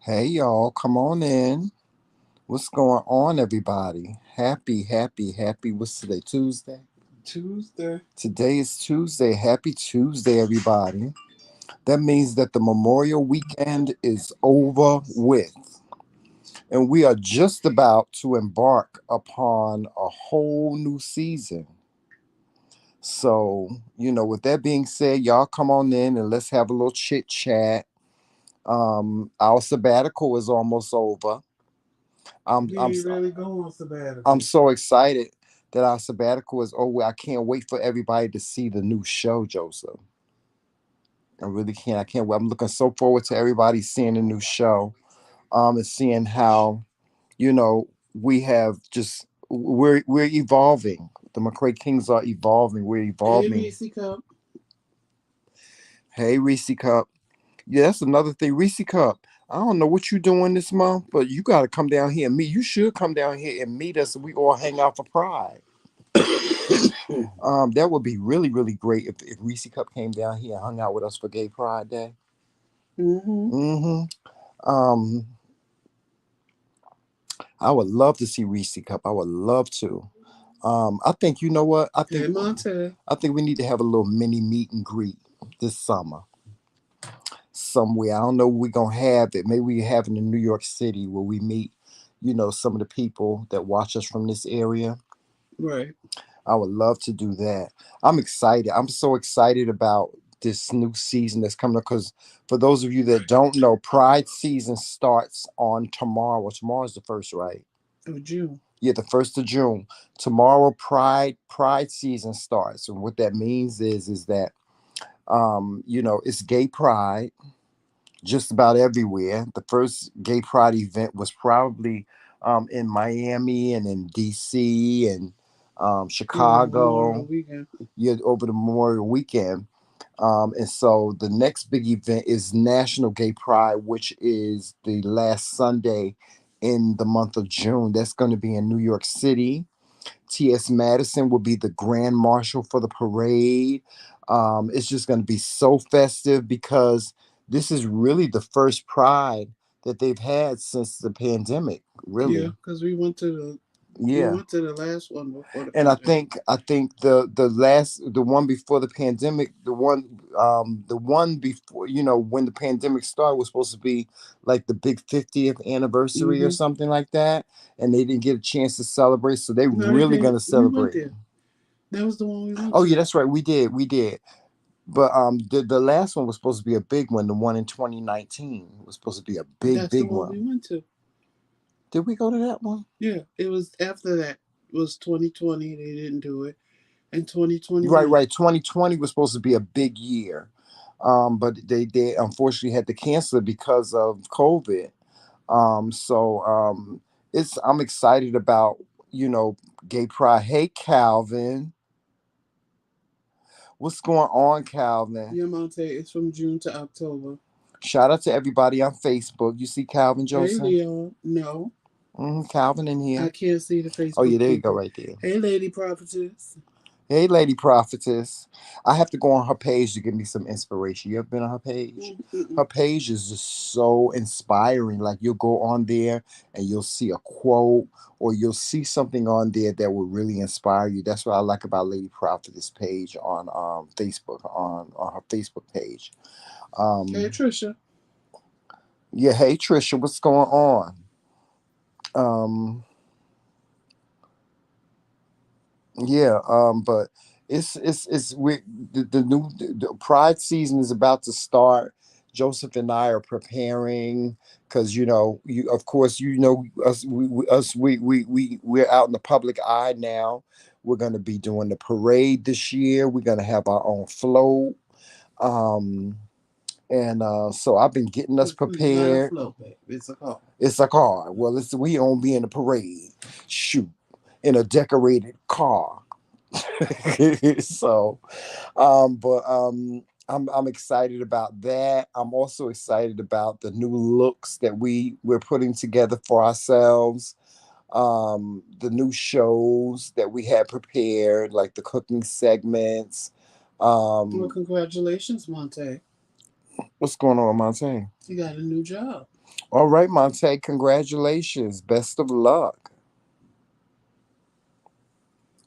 Hey y'all, come on in. What's going on, everybody? Happy. What's today? Tuesday? Tuesday. Today is Tuesday. Happy Tuesday, everybody. That means that the Memorial Weekend is over with. And we are just about to embark upon a whole new season. So, with that being said, y'all come on in and let's have a little chit chat. Our sabbatical is almost over. I'm We I'm ain't really going on I'm sabbatical. so excited that our sabbatical is over. I can't wait for everybody to see the new show, Joseph. I really can't. I can't wait. I'm looking so forward to everybody seeing the new show. And seeing how we have just we're evolving. The McRaeKingz are evolving. We're Hey, evolving. Reese Cup. Hey, Reese Cup. Yeah, that's another thing. Reese Cup. I don't know what you're doing this month, but you got to come down here and meet. You should come down here and meet us, and we all hang out for Pride. That would be really, really great if Reese Cup came down here and hung out with us for Gay Pride Day. Mm-hmm. hmm Um, I would love to see Reese Cup. I would love to. I think you know what? Hey, Monte. I think we need to have a little mini meet and greet this summer somewhere. I don't know where we're gonna have it. Maybe we have it in New York City where we meet, some of the people that watch us from this area. Right. I would love to do that. I'm excited. I'm so excited about this new season that's coming up because for those of you that don't know, Pride season starts on tomorrow. Tomorrow's the first, right? Oh, June. Yeah, the 1st of June. Tomorrow Pride season starts. And what that means is that it's gay pride just about everywhere. The first gay pride event was probably in Miami and in DC and Over Chicago. Memorial Weekend. Yeah, over the Memorial Weekend. And so the next big event is National Gay Pride, which is the last Sunday in the month of June. That's going to be in New York City. T.S. Madison will be the grand marshal for the parade. It's just going to be so festive because this is really the first pride that they've had since the pandemic, Yeah, really. because we Yeah. went to the last one before the And I pandemic. think I think the one before the pandemic, the one before when the pandemic started was supposed to be like the big 50th anniversary or Mm-hmm. something like that, and they didn't get a chance to celebrate, so they No, they really didn't. gonna We went celebrate. there. That was the one we went Oh yeah, to. that's right, we did. But the last one was supposed to be a big one. The one in 2019 was supposed to be a That's the big one we one. went to. Did we go to that one? Yeah, it was after that. It was 2020. They didn't do it. And Right, 2021. right. 2020 was supposed to be a big year, but they unfortunately had to cancel it because of COVID. So it's I'm excited about gay pride. Hey, Calvin, what's going on, Calvin? Yeah, Monte, it's from June to October. Shout out to everybody on Facebook. You see Calvin Hey, Joseph? Leon. No, Calvin in I here. can't see the Oh Facebook yeah, there you go, people. right there. Hey, Lady Prophetess. Hey, Lady Prophetess. I have to go on her page to give me some inspiration. You ever been on her page? Mm-mm. Her page is just so inspiring. Like you'll go on there and you'll see a quote or you'll see something on there that will really inspire you. That's what I like about Lady Prophetess page on Facebook, on her Facebook page. Hey, Um, Trisha. yeah, hey Trisha, what's going on? Um, Yeah, but it's we the new the Pride season is about to start. Joseph and I are preparing because you of course us we're out in the public eye now. We're gonna be doing the parade this year. We're gonna have our own float. Um, and so I've been getting us It's not a prepared. float, babe. It's a car. It's a car. Well, we don't be in the parade. Shoot, in a decorated car. So, but I'm excited about that. I'm also excited about the new looks that we're putting together for ourselves. The new shows that we had prepared, like the cooking segments. Well, Um, congratulations, Monte. What's going on, Monte? You got a new job. All right, Monte, congratulations. Best of luck.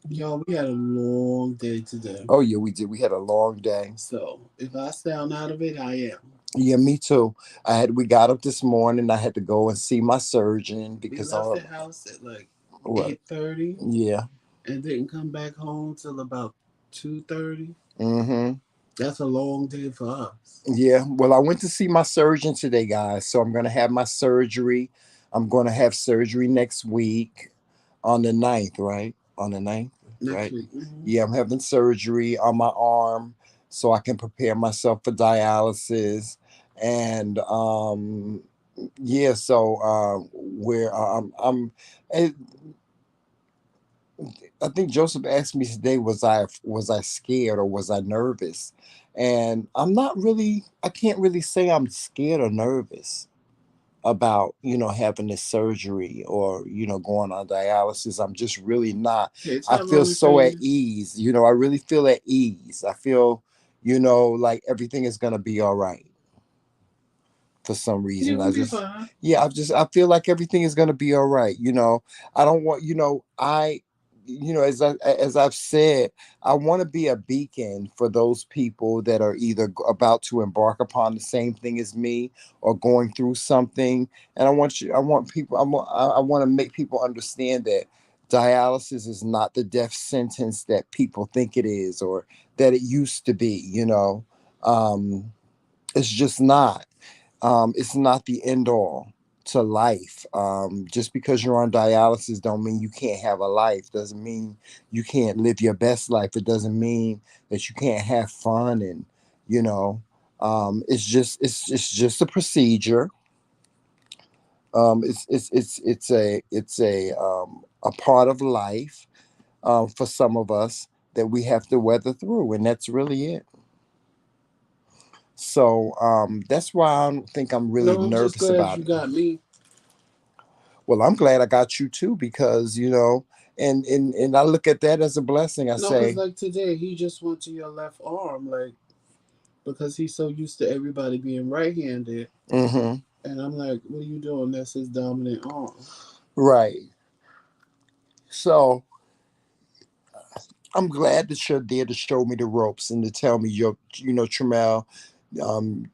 Y'all, we had a long day today. Oh, yeah, we did. We had a long day. So if I sound out of it, I am. Yeah, me too. We got up this morning. I had to go and see my surgeon We because left the all house at like what? 8:30 Yeah. and didn't come back home till about 2:30. Mm-hmm. That's a long day for us. Yeah. Well, I went to see my surgeon today, guys. So I'm gonna have my surgery. I'm gonna have surgery next week on the 9th, right? On the 9th, Next right? week. Hmm. Yeah, I'm having surgery on my arm so I can prepare myself for dialysis. And yeah, so where eh, I think Joseph asked me today, was I scared or was I nervous? And I'm not really. I can't really say I'm scared or nervous about having this surgery or going on dialysis. I'm just really not. Okay, I tell feel so at OnlyFans. ease. I really feel at ease. I feel like everything is going to be all right for some You reason. will be fine. Yeah, I feel like everything is gonna be all right. I don't want, as I've said, I want to be a beacon for those people that are either about to embark upon the same thing as me or going through something. And I want people, I want to make people understand that dialysis is not the death sentence that people think it is or that it used to be. It's just not. It's not the end all to life. Just because you're on dialysis don't mean you can't have a life. Doesn't mean you can't live your best life. It doesn't mean that you can't have fun and you know. It's just a procedure. It's a part of life for some of us that we have to weather through, and that's really it. So that's why I don't think I'm really No, I'm just nervous glad about you it. got me. Well, I'm glad I got you too because and I look at that as a blessing. I No, because say, like today, he just went to your left arm, like, because he's so used to everybody being right handed. mm-hmm, And I'm like, what are you doing? That's his dominant arm. right. So I'm glad that you're there to show me the ropes and to tell me Tramel, um,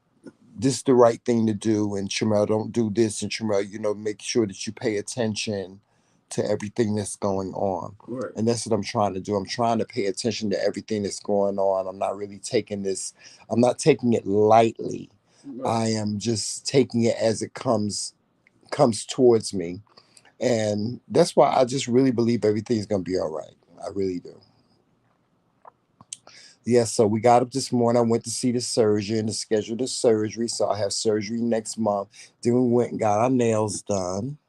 this is the right thing to do, and Tramel, don't do this, and Tramel, make sure that you pay attention to everything that's going on. Right. And that's what I'm trying to do. I'm trying to pay attention to everything that's going on. I'm not taking it lightly. Right. I am just taking it as it comes towards me. And that's why I just really believe everything's gonna be all right. I really do. Yes, so we got up this morning. I went to see the surgeon to schedule the surgery. So I have surgery next month. Then we went and got our nails done.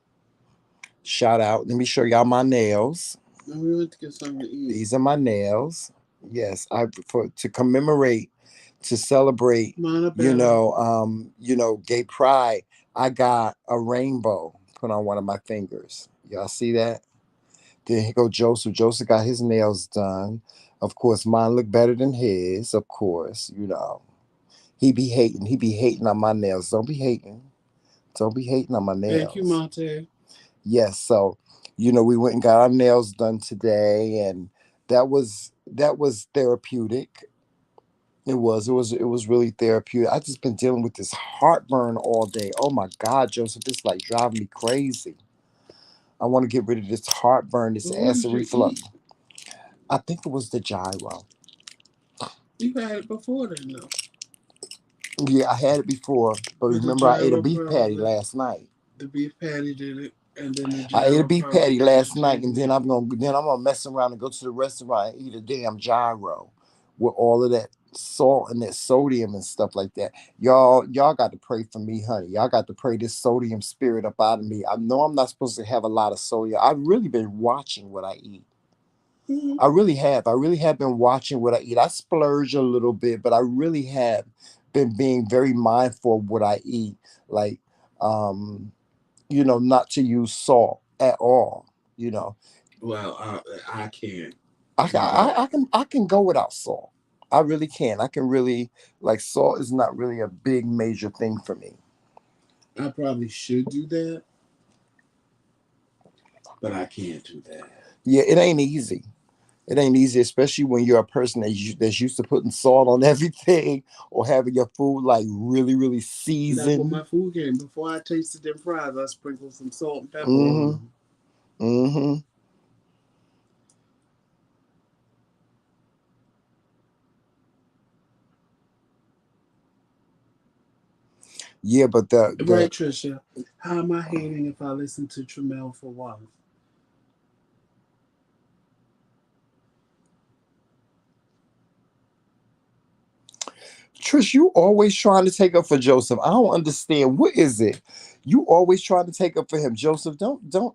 Shout out. Let me show y'all my nails. Now we went to get something to eat. These are my nails. Yes, I for to commemorate, to celebrate, Montebello. gay pride. I got a rainbow put on one of my fingers. Y'all see that? Then here go Joseph. Joseph got his nails done. Of course, mine look better than his. Of course, he be hating. He be hating on my nails. Don't be hating. Don't be hating on my Thank you, nails. Monte. Yes. So, we went and got our nails done today, and that was therapeutic. It was really therapeutic. I just been dealing with this heartburn all day. Oh my God, Joseph, it's like driving me crazy. I want to get rid of this heartburn, this But what acid did you reflux. eat? I think it was the gyro. You had it before then, though. Yeah, I had it before, but But the remember I ate a gyro beef patty probably, last night. the beef patty did it, and then the I ate a gyro beef probably patty did it last night, too. and then I'm gonna mess around and go to the restaurant and eat a damn gyro with all of that salt and that sodium and stuff like that. Y'all got to pray for me, honey. Y'all got to pray this sodium spirit up out of me. I know I'm not supposed to have a lot of sodium. I've really been watching what I eat. Hmm. I really have. I really have been watching what I eat. I splurge a little bit, but I really have been being very mindful of what I eat. Like, um, not to use salt at all. You know, Well, I can't I, do I, that. I can go without salt. I really can. I can really like salt is not really a big major thing for me. I probably should do that, but I can't do that. Yeah, it ain't easy. It ain't easy, especially when you're a person that's used to putting salt on everything or having your food like really, really Like when my seasoned. food came, before I tasted them fries, I sprinkled some salt and pepper on Mm-hmm. them. Mm-hmm. Yeah, but the Right, Trisha? How am I hating if I listen to Tremel for one? Trish, you always trying to take up for Joseph. I don't understand. What is it? You always trying to take up for him. Joseph, don't do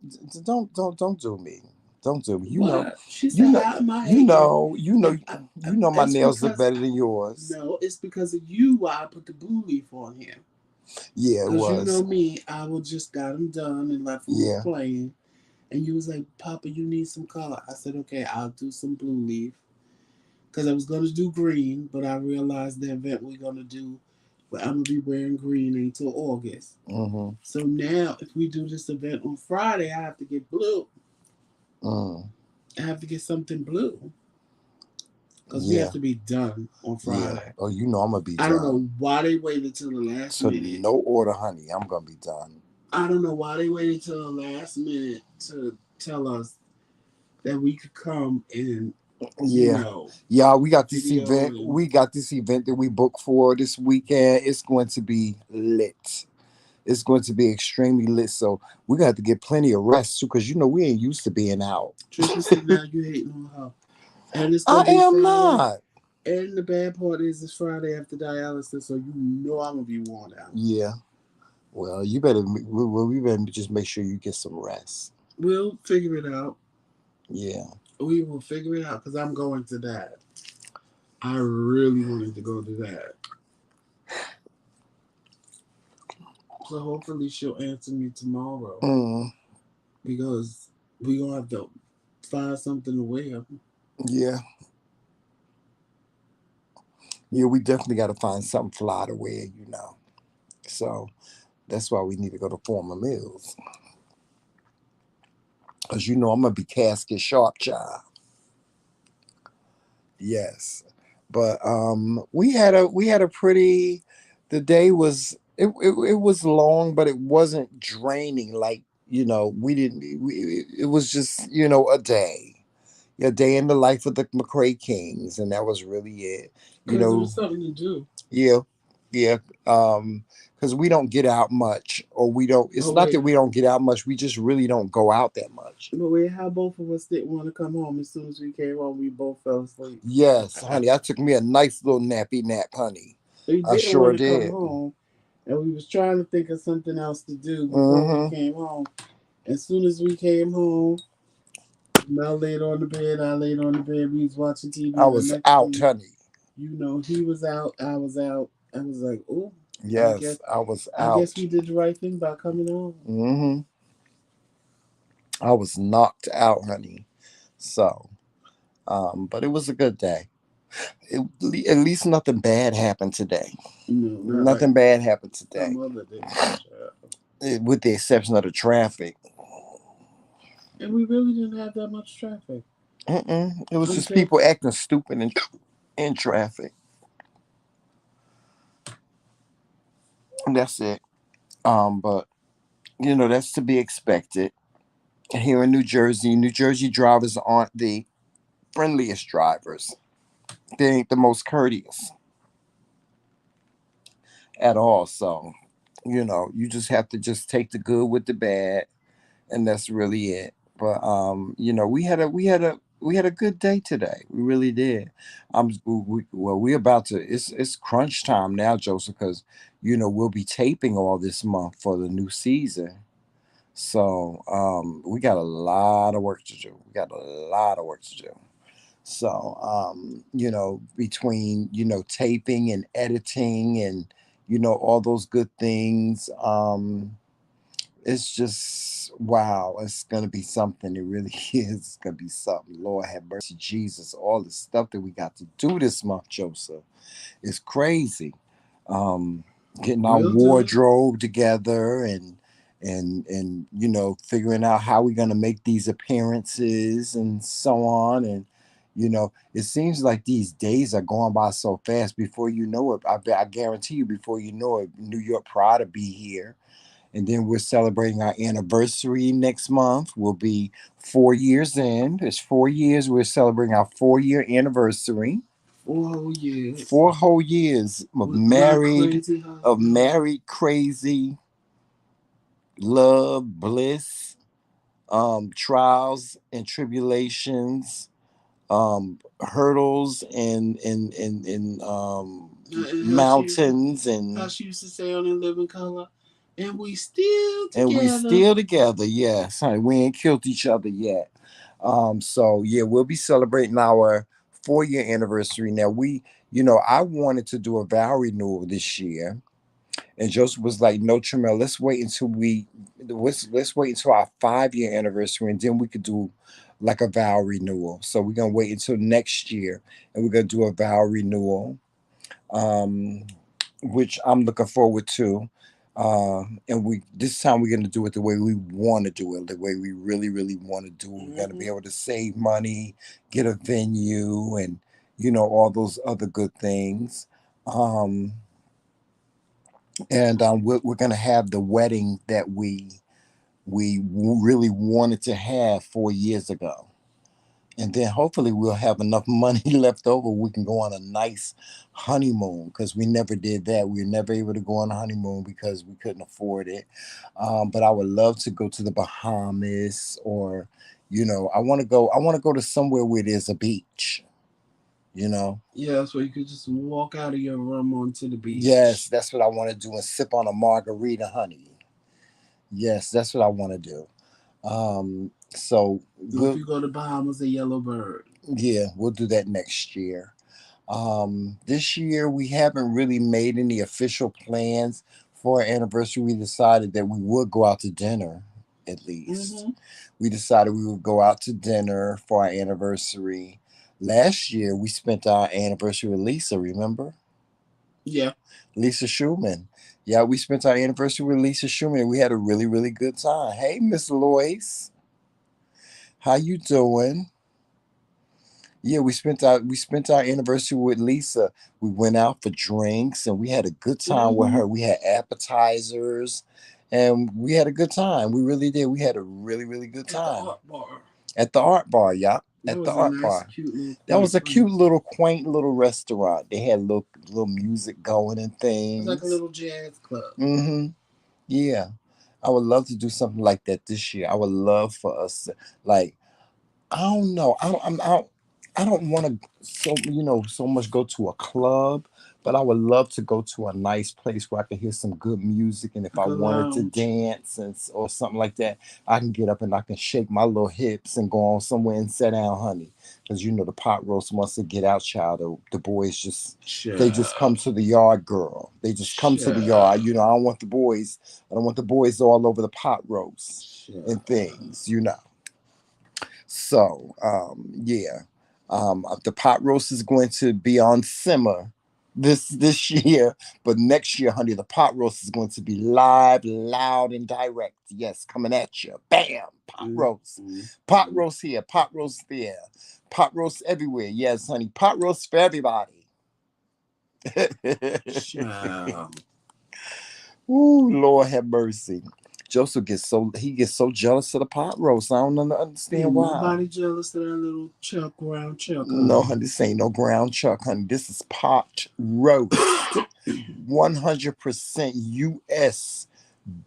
me. Don't do me. What? She You said, know, how am I you hating? know, you know, If I, you know my it's nails look because better than yours. no, it's because of you why I put the blue leaf on here. Yeah, it Cause you know was. me, I would just got them done and left them Yeah. playing. And you was like, Papa, you need some color. I said, okay, I'll do some blue leaf. Cause I was gonna do green, but I realized the event we're gonna do, where I'm gonna be wearing green until August. Mm-hmm. So now, if we do this event on Friday, I have to get blue. Mm. I have to get something blue because we have Yeah. to be done on Yeah. Friday. Oh, you know I'm gonna be I don't done. know why they waited till the last So minute. no order, honey. I'm gonna be done. I don't know why they waited till the last minute to tell us that we could come and, Yeah. We got this video event. and We got this event that we booked for this weekend. It's going to be lit. It's going to be extremely lit. So we got to get plenty of rest too, because we ain't used to being out. Trisha said now you hating on her. And it's I gonna be am Friday. not. And the bad part is it's Friday after dialysis, so you know I'm gonna be worn out. Yeah. Well, you better. We better just make sure you get some rest. We'll figure it out. Yeah. We will figure it out because I'm going to that. I really wanted to go to that. So hopefully she'll answer me tomorrow Mm, because we gonna have to find something to wear. yeah. Yeah. We definitely got to find something fly to wear. So that's why we need to go to Former Mills, because I'm gonna be casket sharp, child. Yes, but we had a pretty. The day was it was long, but it wasn't draining. Like we didn't. It was just a day in the life of the McRaeKingz, and that was really it. You Because it know, was something to do. yeah, yeah. Because we don't get out much, or we don't. It's But not that wait, we don't get out much. We just really don't go out that much. how both of us didn't want to come home. As soon as we came home, we both fell asleep. Yes, honey. I took me a nice little nappy nap, honey. We I didn't sure want to come did. home, and we was trying to think of something else to do before we Mm-hmm. came home. As soon as we came home, Mel laid on the bed, I laid on the bed, we was watching I TV, and the was next out, thing honey. he was out, I was out. I was like, oh, I guess Yes, I was I guess out. we did the right thing by coming home. Mm-hmm. I was knocked out, honey. So, but it was a good day. At least nothing bad happened today. No, not like Nothing bad happened today, some other days. with the exception of the traffic. And we really didn't have that much traffic Mm-mm. It was just until people acting stupid in traffic. And that's it. But that's to be expected. Here in New Jersey, New Jersey drivers aren't the friendliest drivers. They ain't the most courteous at all. So, you just have to just take the good with the bad, and that's really it. But we had a good day today. We really did. We're about to. It's crunch time now, Joseph, because we'll be taping all this month for the new season. So we got a lot of work to do. We got a lot of work to do. So, between, taping and editing and, all those good things, It's just wow. It's gonna be something. It really is. It's gonna be something. Lord have mercy, Jesus. All the stuff that we got to do this month, Joseph, is crazy. Um, Getting our Will do. wardrobe together and figuring out how we're gonna make these appearances and so on. And it seems like these days are going by so fast. Before you know it, I guarantee you, before you know it, New York Pride will be here, and then we're celebrating our anniversary next month. We'll be 4 years in. It's 4 years. We're celebrating our 4 year anniversary. 4 whole years 4 whole years with my crazy of husband. married, crazy, love, bliss, trials and tribulations, hurdles and And mountains how and she used to say on In Living Color, and we still and we together. still together. Yes, honey, we ain't killed each other yet. So yeah, we'll be celebrating our 4 year anniversary. Now I wanted to do a vow renewal this year, and Joseph was like, "No, Tramel, let's wait until our 5 year anniversary, and then we could do like a vow renewal." So we're gonna wait until next year, and we're gonna do a vow renewal. Um, which I'm looking forward to. And we this time we're gonna do it the way we want to do it, the way we really, really want to do it. We're gonna be Hmm. able to save money, get a venue, and all those other good things. Um, and we're gonna have the wedding that we really wanted to have 4 years ago. And then hopefully we'll have enough money left over. We can go on a nice honeymoon because we never did that. We were never able to go on a honeymoon because we couldn't afford it. But I would love to go to the Bahamas, or, I want to go. I want to go to somewhere where there's a beach. You know. Yeah, so you could just walk out of your room onto the Yes, beach. that's what I want to do and sip on a margarita, honey. Yes, that's what I want to do. So Or if we'll you go to Bahamas, a yellow bird. yeah, we'll do that next year. This year, we haven't really made any official plans for our anniversary. We decided that we would go out to dinner, at least. Hmm. We decided we would go out to dinner for our anniversary. Last year, we spent our anniversary with Lisa, remember? Yeah. Lisa Schumann. Yeah, we spent our anniversary with Lisa Schumann. We had a really, really good time. Hey, Miss Lois, how you doing? Yeah, we spent our anniversary with Lisa. We went out for drinks and we had a good time with Hmm. her. We had appetizers and we had a good time. We really did. We had a really, really good At the time art bar. at the art bar, yeah. That At the was a art nice, bar. cute little That was quaint a cute place. little quaint little restaurant. They had little music going and It was like a things. little jazz club. Mm-hmm. Yeah. I would love to do something like that this year. I would love for us to, like, I don't know. I don't want to so much go to a club, but I would love to go to a nice place where I can hear some good music, and if I Like a wanted to lounge. dance or something like that, I can get up and I can shake my little hips and go on somewhere and sit down, honey. Because the pot roast wants to get out, child. The boys just come Child. to the yard, girl. They just come to the yard. Child. I don't want the boys. I don't want the boys all over the pot roast and Child. things. So, yeah, the pot roast is going to be on simmer this year, but next year, honey, the pot roast is going to be live, loud, and direct. Yes, coming at you. Bam, Mm, mm, pot mm. roast here, pot roast there, pot roast everywhere. Yes, honey, pot roast for everybody. Child. Ooh, Lord have mercy. Joseph gets so jealous of the pot roast. I don't understand Ain't why. nobody jealous of that little chuck round chuck, No, honey. honey, this ain't no ground chuck, honey. This is pot roast. 100% US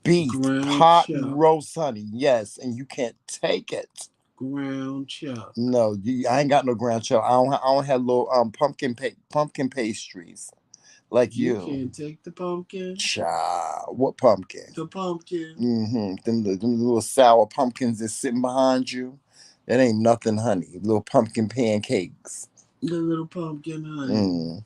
beef Ground pot chuck. roast, honey. Yes, and you can't take it. Ground chuck. No, I ain't got no ground chuck. I don't have little pumpkin pastries like You you. can't take the pumpkin. Child, what pumpkin? The pumpkin. Mm-hmm. Them little sour pumpkins that's sitting behind you. That ain't nothing, honey. Little pumpkin pancakes. The little pumpkin, honey. Mm.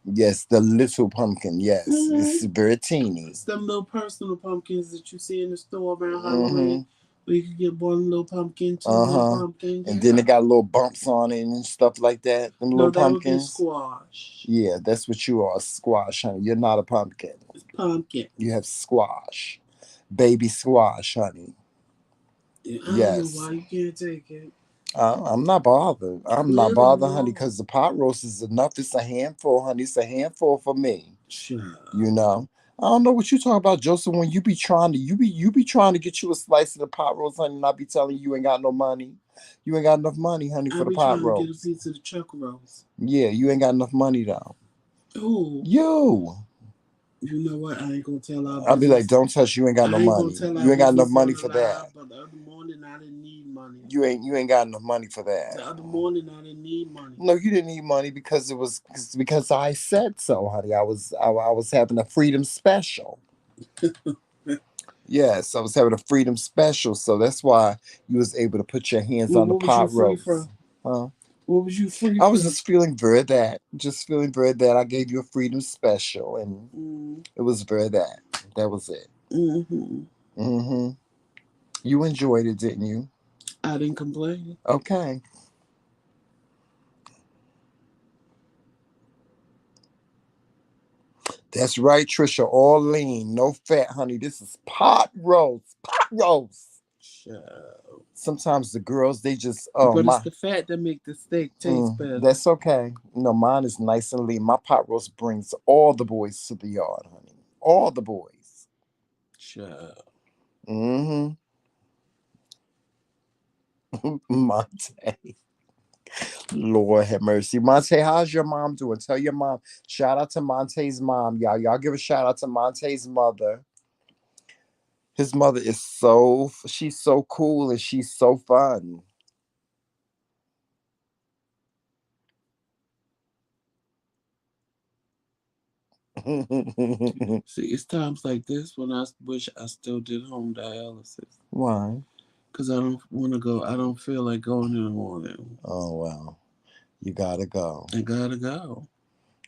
Yes, the little pumpkin. Yes, it's Mm-hmm. very teeny. It's them little personal pumpkins that you see in the store around Mm-hmm. Halloween. Where you can get one little pumpkin, two little Uh-huh. pumpkin. And then Yeah. they got little bumps on it and stuff like that. Them little No, that would be pumpkins. squash. Yeah, that's what you are, squash, honey. You're not a pumpkin. It's pumpkin. You have squash. Baby squash, honey. I don't know Yes. why you can't take it. I'm not bothered. I'm not Clearly bothered, you honey, are. because the pot roast is enough. It's a handful, honey. It's a handful for me. Sure. You know. I don't know what you talk about, Joseph. When you be trying to, you be trying to get you a slice of the pot roast, honey, and I be telling you ain't got no money. You ain't got enough money, honey, I for the be pot trying to get a roast. piece of the chuck roast. Yeah, you ain't got enough money though. Oh, You. you know what? I ain't gonna tell our I'll be like, business. don't touch. You ain't got no I ain't gonna money. tell our You ain't got enough business money on the for that. live, but the other morning I didn't need money. You ain't got enough money for that. The other morning I didn't need money. No, you didn't need money because it was because I said so, honey. I was having a freedom special. Yes, I was having a freedom special, so that's why you was able to put your hands Well, on the what was you pot free roast. from? Huh? What was you free I was from? just feeling very that. Just feeling very that. I gave you a freedom special, and Mm, it was very that. That was it. hmm Mm-hmm. You enjoyed it, didn't you? I didn't complain. Okay. That's right, Trisha. All lean, no fat, honey. This is pot roast. Pot roast. Sure. Sometimes the girls, they just, oh But it's my, the fat that make the steak taste better. that's okay. No, mine is nice and lean. My pot roast brings all the boys to the yard, honey. All the boys. Sure. Mm-hmm. Monte. Lord have mercy. Monte, how's your mom doing? Tell your mom. Shout out to Monte's mom, y'all. Y'all give a shout out to Monte's mother. His mother is she's so cool and she's so fun. See, it's times like this when I wish I still did home dialysis. Why? Because I don't want to go. I don't feel like going in the morning. Oh, well, you gotta go. I gotta go.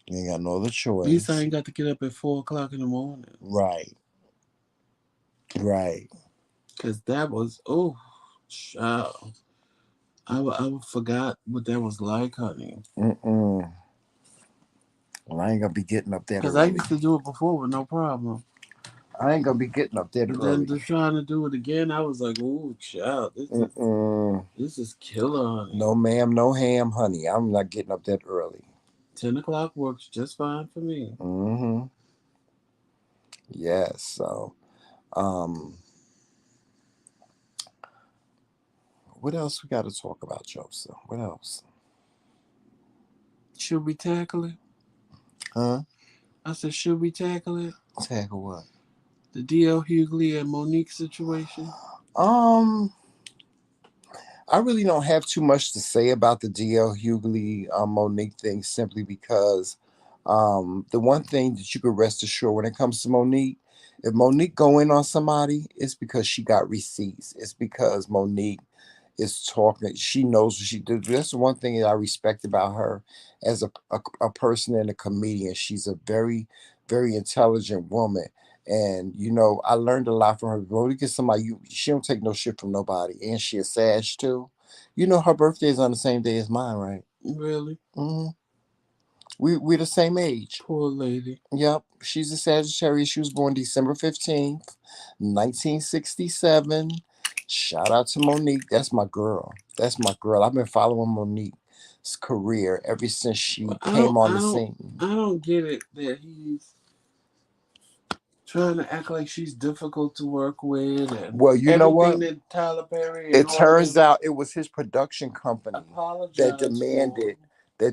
You ain't got no other At least I choice. ain't got to get up at 4 o'clock in the morning. Right, right. Because that was, oh, child. I forgot what that was like, honey. Mm-mm. Well, I ain't gonna be getting up that Because I early. used to do it before with no problem. I ain't gonna be getting up that But then early. just trying to do it again, I was like, oh, child, Mm-mm. this is killer, honey. No, ma'am, no ham, honey. I'm not getting up that early. 10 o'clock works just fine for me. Mm-hmm. Yes. So, um, what else we got to talk about, Joseph? What else? Should we tackle it? Huh? I said, should we tackle it? Tackle what? The DL Hughley and Monique situation? Um, I really don't have too much to say about the DL Hughley Monique thing simply because the one thing that you could rest assured when it comes to Monique, if Monique go in on somebody, it's because she got receipts. It's because Monique is talking. She knows what she did. That's the one thing that I respect about her as a person and a comedian. She's a very, very intelligent woman. And I learned a lot from her. Monique is somebody she don't take no shit from nobody, and she a Sag too. Her birthday is on the same day as mine, right? Really? Hmm. We're the same age. Poor lady. Yep, she's a Sagittarius. She was born December 15th, 1967. Shout out to Monique. That's my girl. That's my girl. I've been following Monique's career ever since she But came on the scene. I don't get it that he's trying to act like she's difficult to work with and Well, you know everything what? that Tyler Perry and It all of turns them out it was his production company that apologize for.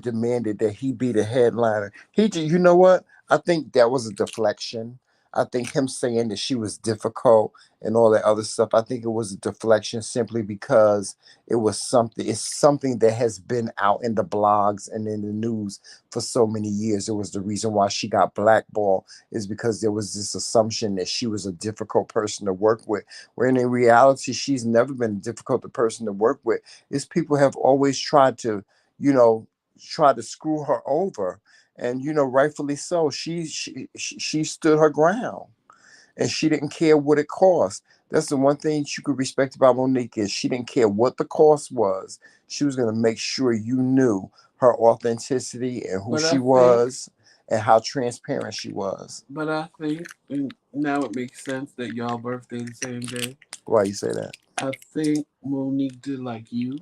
demanded that he be the headliner. You know what? I think that was a deflection. I think him saying that she was difficult and all that other stuff. I think it was a deflection simply because it was something. It's something that has been out in the blogs and in the news for so many years. It was the reason why she got blackballed is because there was this assumption that she was a difficult person to work with when in reality she's never been a difficult person to work with. It's people have always tried to, you know, try to screw her over. And rightfully so. She stood her ground, and she didn't care what it cost. That's the one thing you could respect about Monique is she didn't care what the cost was. She was going to make sure you knew her authenticity and who But she I think, was and how transparent she was. and now it makes sense that y'all birthday the same day. Why you say that? I think Monique did like you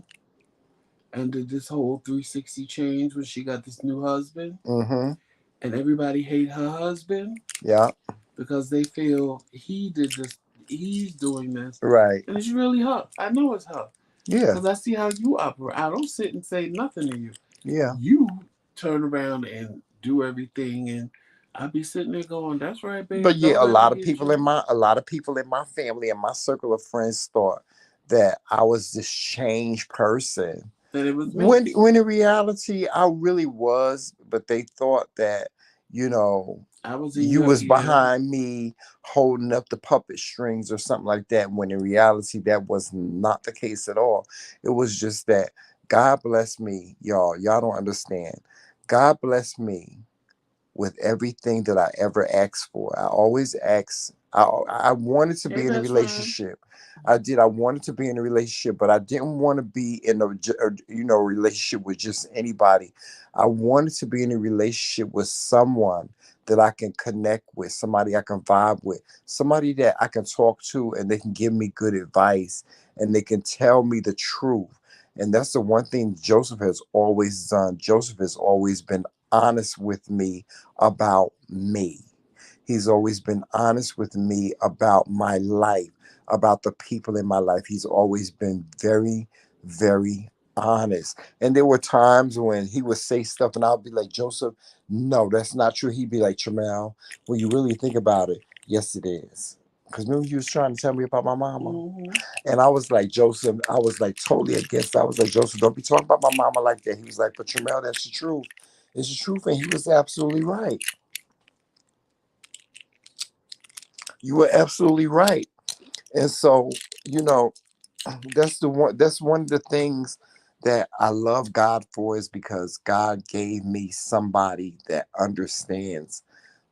and did this whole 360 change when she got this new husband, Mm-hmm. and everybody hate her husband Yeah. because they feel he did this, he's doing this, Right. and it's really her. I know it's her Yeah. because I see how you operate. I don't sit and say nothing to you. Yeah. You turn around and do everything, and I be sitting there going, "That's right, But babe. yeah, Don't let it get you." a lot of people in my family and my circle of friends thought that I was this changed person. That it was me. When in reality I really was, but they thought that, you know, I was in you your was ear. behind me holding up the puppet strings or something like that, when in reality that was not the case at all. It was just that God bless me, y'all. Y'all don't understand. God bless me with everything that I ever asked for. I always asked. I wanted to Hey, be in a best friend. relationship. I did. I wanted to be in a relationship, but I didn't want to be in a relationship with just anybody. I wanted to be in a relationship with someone that I can connect with, somebody I can vibe with, somebody that I can talk to, and they can give me good advice, and they can tell me the truth. And that's the one thing Joseph has always done. Joseph has always been honest with me about me. He's always been honest with me about my life, about the people in my life. He's always been very, very honest. And there were times when he would say stuff and I'll be like, Joseph, no, that's not true. He'd be like, Tramel, when you really think about it, yes, it is. Because remember, you was trying to tell me about my mama. Mm-hmm. And I was like, Joseph, I was like totally against it. I was like, Joseph, don't be talking about my mama like that. He was like, but Tramel, that's the truth. It's the truth. And he was absolutely right. You were absolutely right. And so, you know, that's one of the things that I love God for, is because God gave me somebody that understands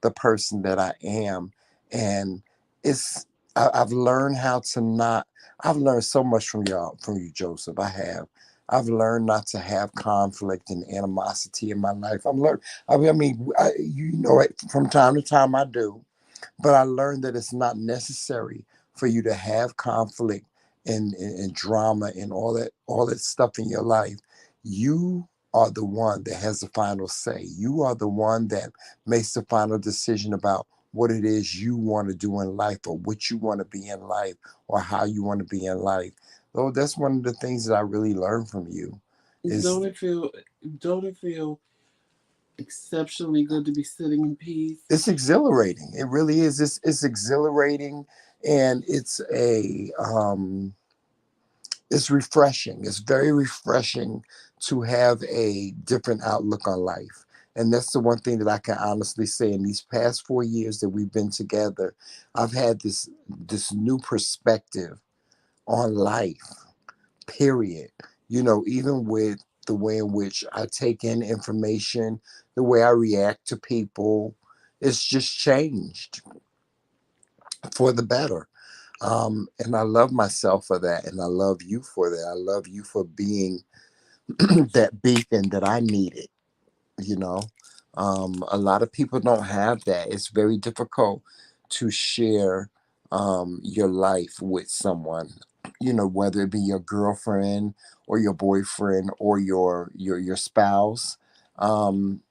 the person that I am. And it's I've learned how to not I've learned so much from you, Joseph. I've learned not to have conflict and animosity in my life. From time to time I do, but I learned that it's not necessary for you to have conflict and drama and all that stuff in your life. You are the one that has the final say. You are the one that makes the final decision about what it is you want to do in life, or what you want to be in life, or how you want to be in life. So that's one of the things that I really learned from you. Don't Is it feel? Don't it feel exceptionally good to be sitting in peace? it's exhilarating. It really is. It's exhilarating, and it's refreshing. It's very refreshing to have a different outlook on life. And that's the one thing that I can honestly say, in these past 4 years that we've been together, I've had this new perspective on life, period. Even with the way in which I take in information, the way I react to people, it's just changed for the better. And I love myself for that. And I love you for that. I love you for being that beacon that I needed. You know, a lot of people don't have that. It's very difficult to share your life with someone. Whether it be your girlfriend or your boyfriend or your spouse. Um,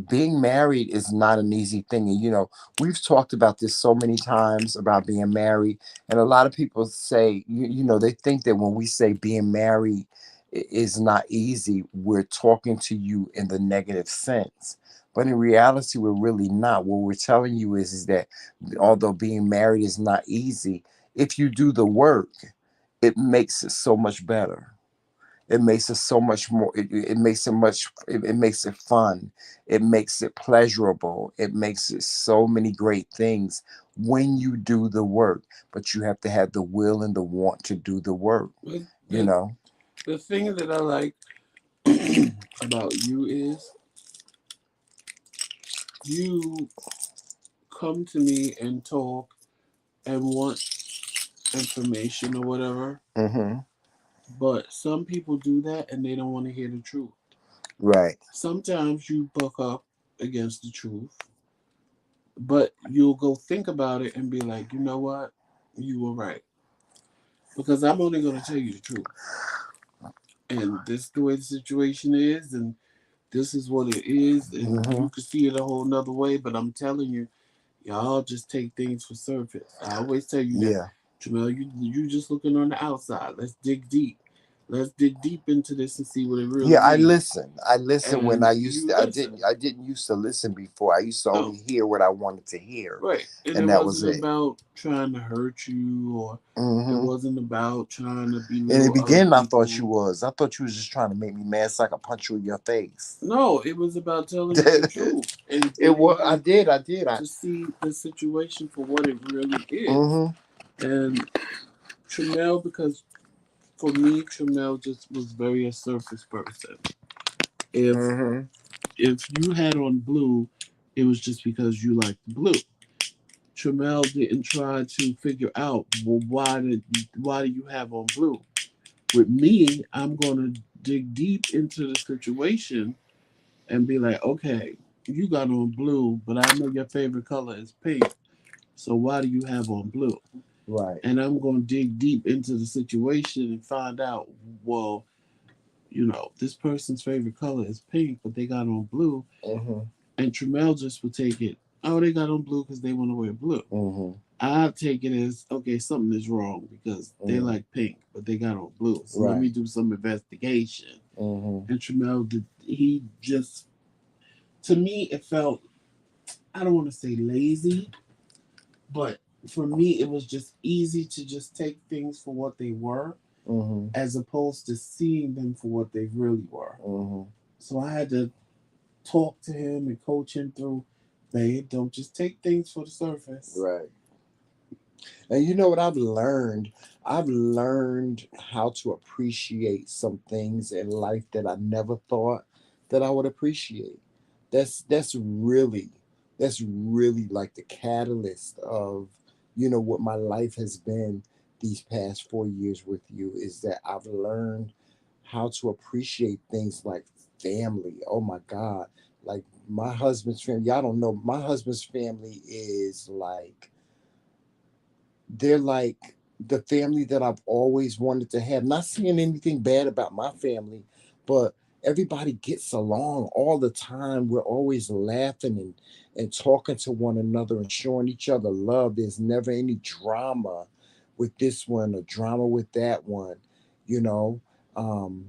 Being married is not an easy thing. And we've talked about this so many times about being married, and a lot of people say, they think that when we say being married is not easy, we're talking to you in the negative sense. But in reality, we're really not. What we're telling you is that although being married is not easy, if you do the work, it makes it so much better. It makes it so much more. It makes it much. It makes it fun. It makes it pleasurable. It makes it so many great things when you do the work. But you have to have the will and the want to do the work. But You the know. the thing that I like about you is you come to me and talk and want information or whatever, Mm-hmm. but some people do that and they don't want to hear the truth. Right. Sometimes you buck up against the truth, but you'll go think about it and be like, you know what? You were right. Because I'm only going to tell you the truth. And this is the way the situation is, and this is what it is, and Mm-hmm. you can see it a whole nother way, but I'm telling you, y'all just take things for surface. I always tell you that, Yeah. Jamel, you just looking on the outside. Let's dig deep. Let's dig deep into this and see what it really Yeah, I means. listen. I listen when And I used you to. listen. I didn't used to listen before. I used to No, only hear what I wanted to hear, right. And it and that was wasn't it. about trying to hurt you, or it Hmm. wasn't about trying to In the belittle other beginning, I thought you people. was. I thought you was just trying to make me mad so I could punch you in your face. No, it was about telling you the truth and It getting was. I you did. I did. I. to see the situation for what it really is. Mm-hmm. And Tramel, because for me, Tramel just was very a surface person. If Mm-hmm. if you had on blue, it was just because you liked blue. Tramel didn't try to figure out, well, why do you have on blue? With me, I'm gonna dig deep into the situation and be like, okay, you got on blue, but I know your favorite color is pink. So why do you have on blue? Right. And I'm going to dig deep into the situation and find out, well, this person's favorite color is pink, but they got on blue. Mm-hmm. And Tramel just would take it, oh, they got on blue because they want to wear blue. Mm-hmm. I take it as, okay, something is wrong because they Mm-hmm. like pink, but they got on blue. So let me Right. do some investigation. Mm-hmm. And Tramel, he just, to me, it felt, I don't want to say lazy, but for me, it was just easy to just take things for what they were Mm-hmm. as opposed to seeing them for what they really were. Mm-hmm. So I had to talk to him and coach him through, babe, don't just take things for the surface. Right. And you know what I've learned? I've learned how to appreciate some things in life that I never thought that I would appreciate. That's that's really like the catalyst of, what my life has been these past 4 years with you, is that I've learned how to appreciate things like family. Oh my God. Like my husband's family. Y'all don't know. My husband's family is like, they're like the family that I've always wanted to have. Not saying anything bad about my family, but everybody gets along all the time. We're always laughing and talking to one another and showing each other love. There's never any drama with this one or drama with that one, you know. Um,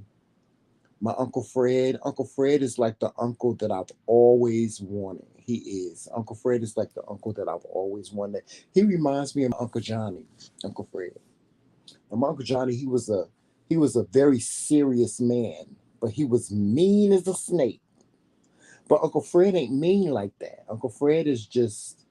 my Uncle Fred. Uncle Fred is like the uncle that I've always wanted. He is. Uncle Fred is like the uncle that I've always wanted. He reminds me of my Uncle Johnny, Uncle Fred. And my Uncle Johnny, he was a very serious man, but he was mean as a snake. But Uncle Fred ain't mean like that. Uncle Fred is just,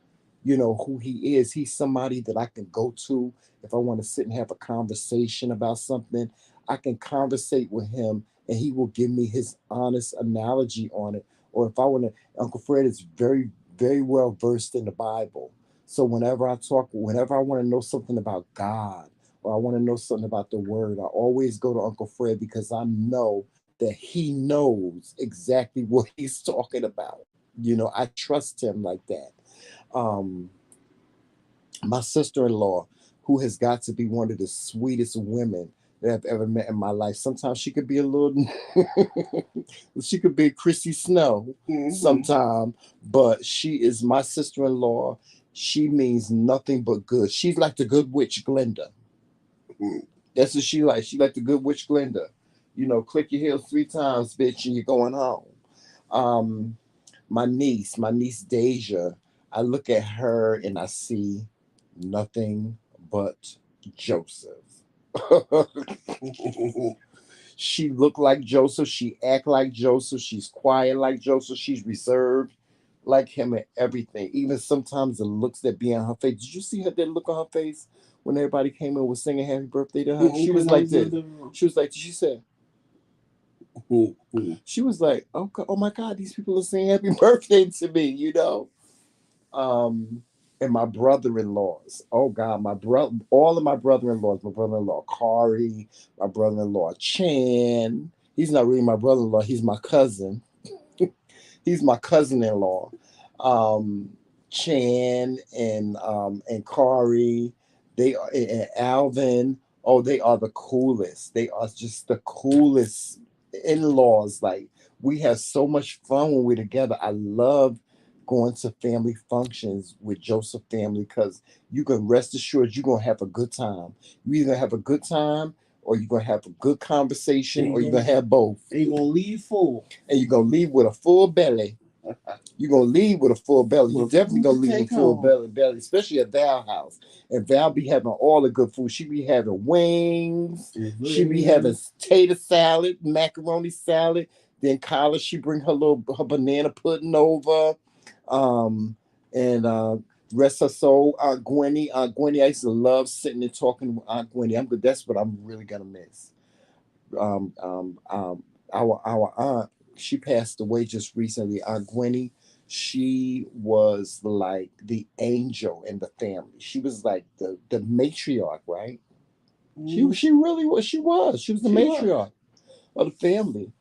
who he is. He's somebody that I can go to if I want to sit and have a conversation about something. I can conversate with him and he will give me his honest analogy on it. Or if I want to, Uncle Fred is very, very well versed in the Bible. So whenever I want to know something about God or I want to know something about the word, I always go to Uncle Fred because I know that he knows exactly what he's talking about. I trust him like that. Um, my sister-in-law, who has got to be one of the sweetest women that I've ever met in my life. Sometimes she could be a little, she could be Chrissy Snow Mm-hmm. sometime, but she is my sister-in-law. She means nothing but good. She's like the good witch Glinda. That's what she like. She like the good witch Glinda. Click your heels 3 times, bitch, and you're going home. Um, my niece Deja, I look at her and I see nothing but Joseph. She look like Joseph. She act like Joseph. She's quiet like Joseph. She's reserved like him and everything. Even sometimes the looks that be on her face. Did you see her that look on her face when everybody came in was singing happy birthday to her? She Because was I like was in this. the room. She was like, she said, She was like, oh my God, these people are saying happy birthday to me, And my brother-in-laws. Oh God, all of my brother-in-laws, my brother-in-law Kari, my brother-in-law Chan. He's not really my brother-in-law, he's my cousin. He's my cousin-in-law. Um, Chan and Kari, they are and Alvin. Oh, they are the coolest. They are just the coolest in-laws. Like we have so much fun when we're together. I love going to family functions with Joseph family because you can rest assured you're gonna have a good time. You either have a good time or you're gonna have a good conversation or you're gonna have both. And you're gonna leave full. And you're gonna leave with a full belly. You're gonna leave with a full belly. You definitely gonna leave with a full belly, especially at Val house. And Val be having all the good food. She be having wings. Mm-hmm. She be having tater salad, macaroni salad. Then Kyla, she bring her banana pudding over. And rest her soul, Aunt Gwenny. Aunt Gwenny, I used to love sitting and talking with Aunt Gwenny. That's what I'm really gonna miss. Um, um, um, our aunt, she passed away just recently. Aunt Gwenny, she was like the angel in the family. She was like the matriarch, right? She really was. She was. She was the matriarch of the family.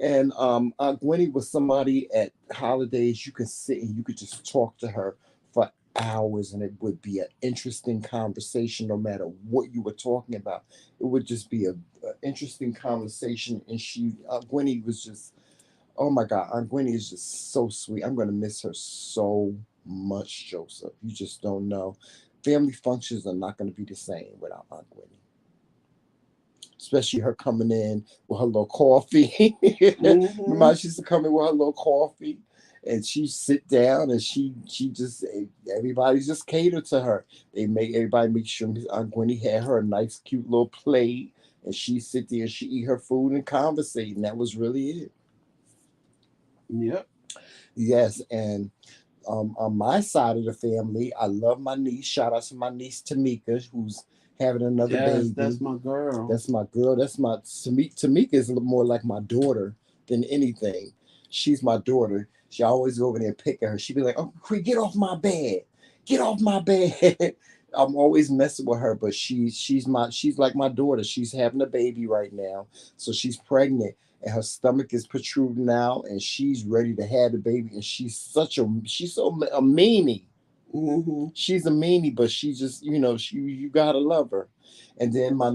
And Aunt Gwenny was somebody at holidays you could sit and you could just talk to her for hours, and it would be an interesting conversation no matter what you were talking about. It would just be a interesting conversation. And Aunt Gwenny was just, oh my God, Aunt Gwenny is just so sweet. I'm going to miss her so much, Joseph. You just don't know. Family functions are not going to be the same without Aunt Gwenny, especially her coming in with her little coffee. Mm-hmm. Remember, she used to come in with her little coffee, and she sit down, and she just everybody just catered to her. Everybody make sure Aunt Gwenny had her a nice, cute little plate, and she sit there and she eat her food and conversate, and that was really it. Yep. Yes, and on my side of the family, I love my niece. Shout out to my niece Tamika, who's having another baby. That's my girl. That's my girl. That's my Tamika is more like my daughter than anything. She's my daughter. She always go over there and pick at her. She'd be like, "Oh, Cree, get off my bed. Get off my bed." I'm always messing with her, but she's like my daughter. She's having a baby right now, so she's pregnant and her stomach is protruding out, and she's ready to have the baby. And she's so a meanie. Mm-hmm. She's a meanie, but she just you gotta love her. And then my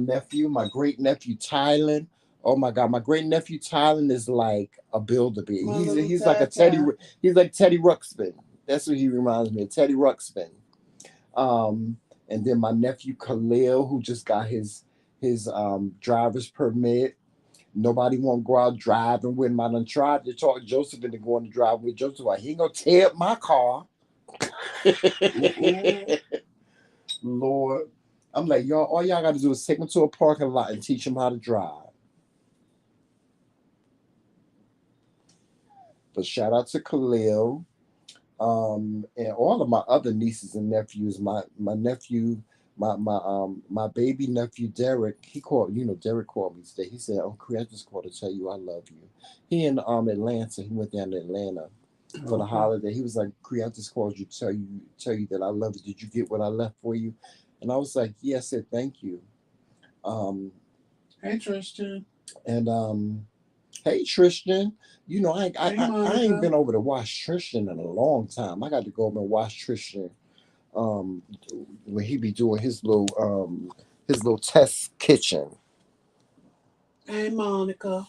great nephew Tylen. Oh my God, my great nephew Tylen is like a builder bee. He's like a Teddy. He's like Teddy Ruxpin. That's what he reminds me of, Teddy Ruxpin. And then my nephew Khalil, who just got his driver's permit. Nobody want to go out driving with him. I done tried to talk Joseph into going to drive with Joseph. Like, he ain't gonna tear up my car. Lord. I'm like, y'all, all y'all got to do is take him to a parking lot and teach him how to drive. But shout out to Khalil, and all of my other nieces and nephews. My nephew, my baby nephew Derek. He called, Derek called me today. He said, "Oh, Cree, I just called to tell you I love you." He in Atlanta. He went down to Atlanta for the holiday. He was like, "Cree, I just called you to tell you that I love you. Did you get what I left for you?" And I was like, "Yeah." I said, "Thank you." Hey Tristan. And hey Tristan. I ain't been over to watch Tristan in a long time. I got to go over and watch Tristan when he be doing his little test kitchen. Hey Monica.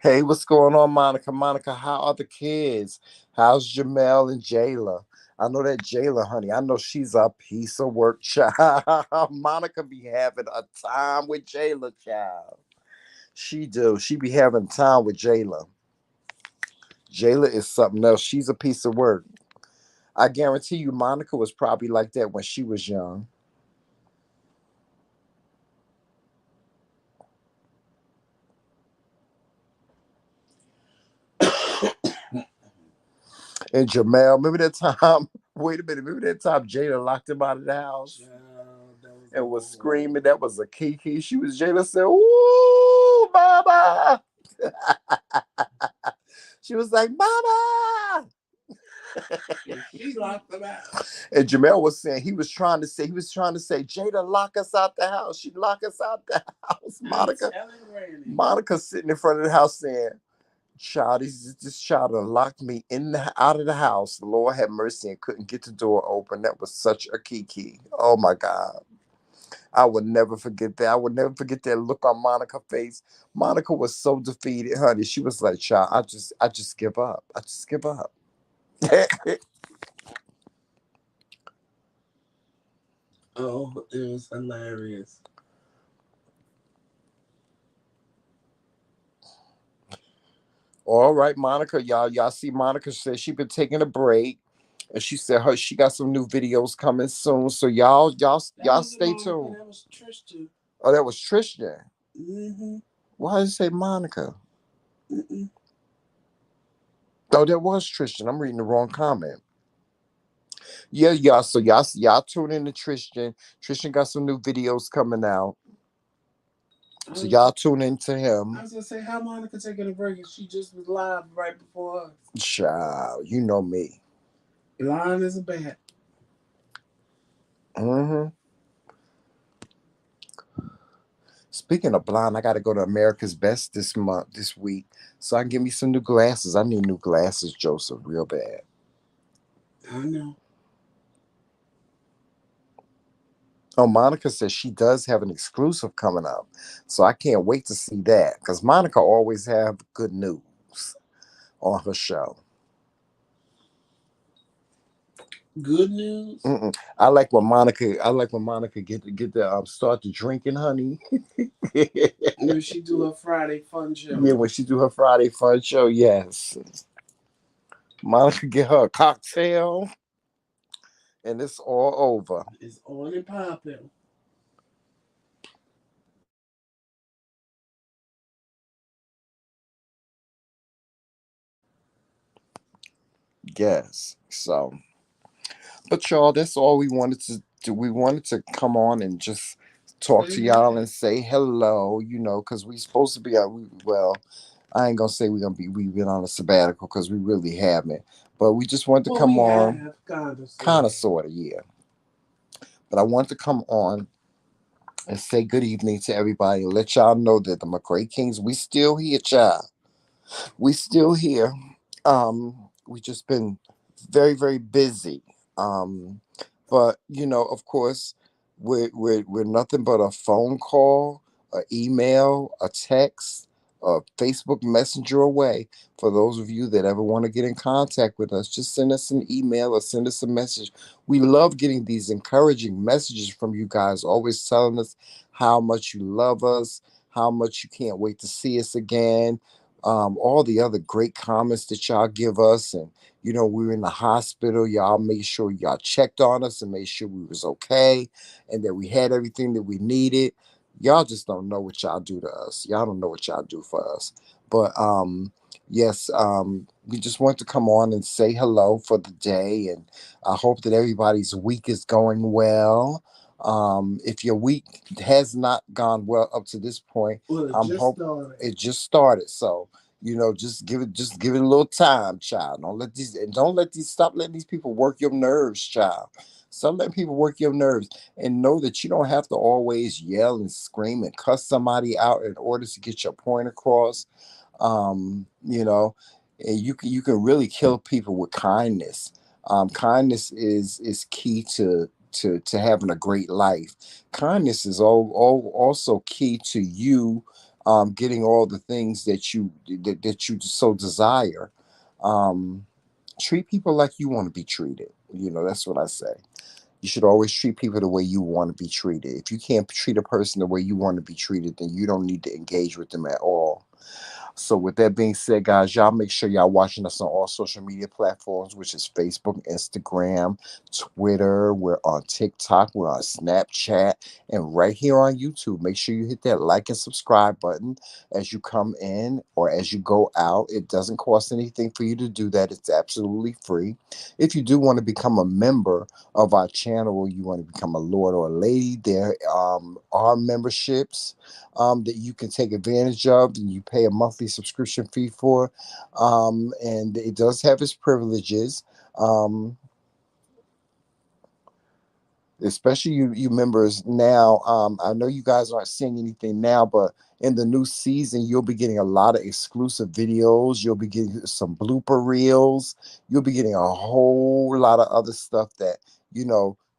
Hey, what's going on, Monica? Monica, how are the kids? How's Jamel and Jayla? I know that Jayla, honey. I know she's a piece of work, child. Monica be having a time with Jayla, child. She do. She be having time with Jayla. Jayla is something else. She's a piece of work. I guarantee you, Monica was probably like that when she was young. And Jamel, remember that time? Wait a minute, remember that time Jada locked him out of the house and was screaming? That was a Kiki. She was Jada said, "Ooh, mama." She was like, "Mama." She locked them out. And Jamel was saying he was trying to say, Jada, lock us out the house. She lock us out the house. Monica sitting in front of the house saying, "Child, this child done locked me out of the house. Lord have mercy," and couldn't get the door open. That was such a kiki. Oh my God. I would never forget that. I would never forget that look on Monica's face. Monica was so defeated, honey. She was like, "Child, I just give up. I just give up." Oh, it was hilarious. All right, Monica, y'all see Monica said she been taking a break. And she said she got some new videos coming soon. So y'all stay Monica, tuned. that was Tristan. Oh, that was Tristan. Mm-hmm. Why did it say Monica? Mm-mm. Oh, that was Tristan. I'm reading the wrong comment. Yeah, y'all. So y'all tune in to Tristan. Tristan got some new videos coming out. So y'all tune in to I him. was gonna say, how Monica taking a break and she just was live right before us. Child, you know me. Blind as a bat. Mm-hmm. Speaking of blind, I got to go to America's Best this week, so I can get me some new glasses. I need new glasses, Joseph, real bad. I know. Oh, Monica says she does have an exclusive coming up, so I can't wait to see that because Monica always have good news on her show. Good news. Mm-mm. I like when Monica get the start the drinking, honey. When she do her Friday fun show. Yeah, when she do her Friday fun show, yes, Monica get her a cocktail and it's all over. It's on and popping. Yes, so. But y'all, that's all we wanted to do. We wanted to come on and just talk Say to y'all hi. and say hello, because we supposed to be well, I ain't gonna say we've been on a sabbatical because we really haven't. But we just wanted to Well, come we on, have kind of kind sort of of. sorta, yeah. But I wanted to come on and say good evening to everybody and let y'all know that the McRaeKingz, we still here, child. We still here. We just been very, very busy. But of course, we're nothing but a phone call, a email, a text, a Facebook Messenger away. For those of you that ever want to get in contact with us, just send us an email or send us a message. We love getting these encouraging messages from you guys, always telling us how much you love us, how much you can't wait to see us again, all the other great comments that y'all give us. And we were in the hospital, y'all made sure y'all checked on us and made sure we was okay and that we had everything that we needed. Y'all just don't know what y'all do to us. Y'all don't know what y'all do for us. But yes, we just want to come on and say hello for the day, and I hope that everybody's week is going well. If your week has not gone well up to this point, Well, it I'm just hope started. it just started. So just give it a little time, child. Stop letting these people work your nerves, child. Stop letting people work your nerves, and know that you don't have to always yell and scream and cuss somebody out in order to get your point across. um you know and you can really kill people with kindness. Kindness is key to having a great life. Kindness is also key to you getting all the things that you so desire. um Treat people like you want to be treated. That's what I say. You should always treat people the way you want to be treated. If you can't treat a person the way you want to be treated, then you don't need to engage with them at all. So with that being said, guys, y'all make sure y'all watching us on all social media platforms, which is Facebook, Instagram, Twitter. We're on TikTok. We're on Snapchat, and right here on YouTube. Make sure you hit that like and subscribe button as you come in or as you go out. It doesn't cost anything for you to do that. It's absolutely free. If you do want to become a member of our channel, or you want to become a lord or a lady, there are memberships that you can take advantage of, and you pay a monthly monthly subscription fee for, and it does have its privileges. Um, Especially you members now. I know you guys aren't seeing anything now, but in the new season you'll be getting a lot of exclusive videos. You'll be getting some blooper reels. You'll be getting a whole lot of other stuff that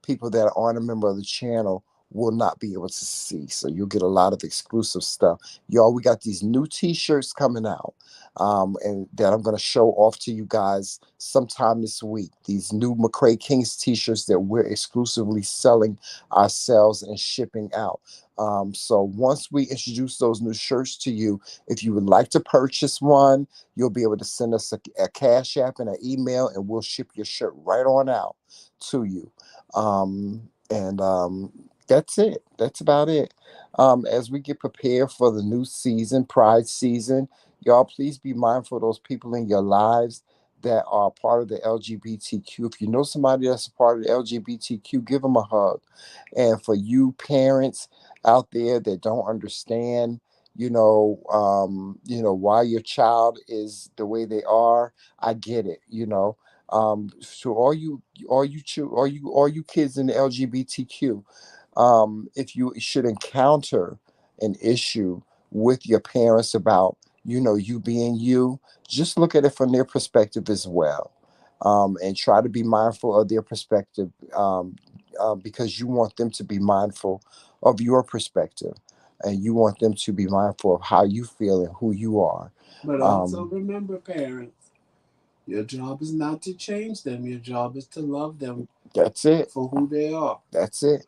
people that aren't a member of the channel will not be able to see. So you'll get a lot of exclusive stuff. Y'all, we got these new t-shirts coming out, and that I'm going to show off to you guys sometime this week. These new McCrae t-shirts that we're exclusively selling ourselves and shipping out. So once we introduce those new shirts to you, if you would like to purchase one, you'll be able to send us a cash app and an email, and we'll ship your shirt right on out to you. And that's it. That's about it. As we get prepared for the new season, Pride season, y'all, please be mindful of those people in your lives that are part of the LGBTQ. If you know somebody that's a part of the LGBTQ, give them a hug. And for you parents out there that don't understand, why your child is the way they are, I get it. So all you kids in the LGBTQ, if you should encounter an issue with your parents about you being you, just look at it from their perspective as well, and try to be mindful of their perspective, because you want them to be mindful of your perspective, and you want them to be mindful of how you feel and who you are. But also um, remember, parents, your job is not to change them. Your job is to love them that's it. for who they are. That's it.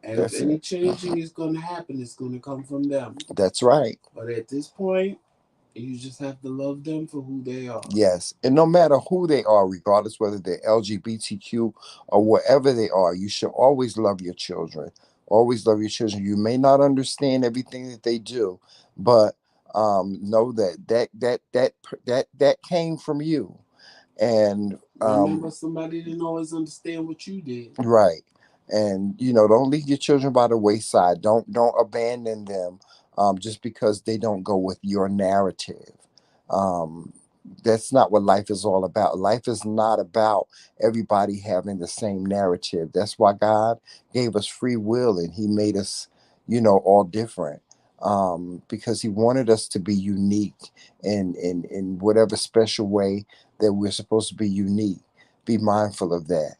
And if That's it. any changing is going to happen, it's going to come from them. That's right. But at this point, you just have to love them for who they are. Yes. And no matter who they are, regardless whether they're LGBTQ or whatever they are, you should always love your children. Always love your children. You may not understand everything that they do, but know that came from you. And Remember, somebody didn't always understand what you did. right. And don't leave your children by the wayside. Don't abandon them, just because they don't go with your narrative. Um, that's not what life is all about. Life is not about everybody having the same narrative. That's why God gave us free will and He made us, all different. Because He wanted us to be unique in whatever special way that we're supposed to be unique. Be mindful of that.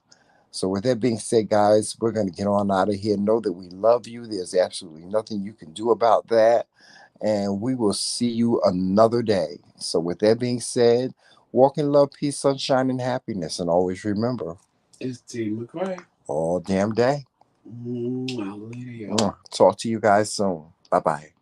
So, with that being said, guys, we're going to get on out of here. Know that we love you. There's absolutely nothing you can do about that. And we will see you another day. So, with that being said, walk in love, peace, sunshine, and happiness. And always remember, It's T. McRae. all damn day. Later, y'all. Talk to you guys soon. Bye bye.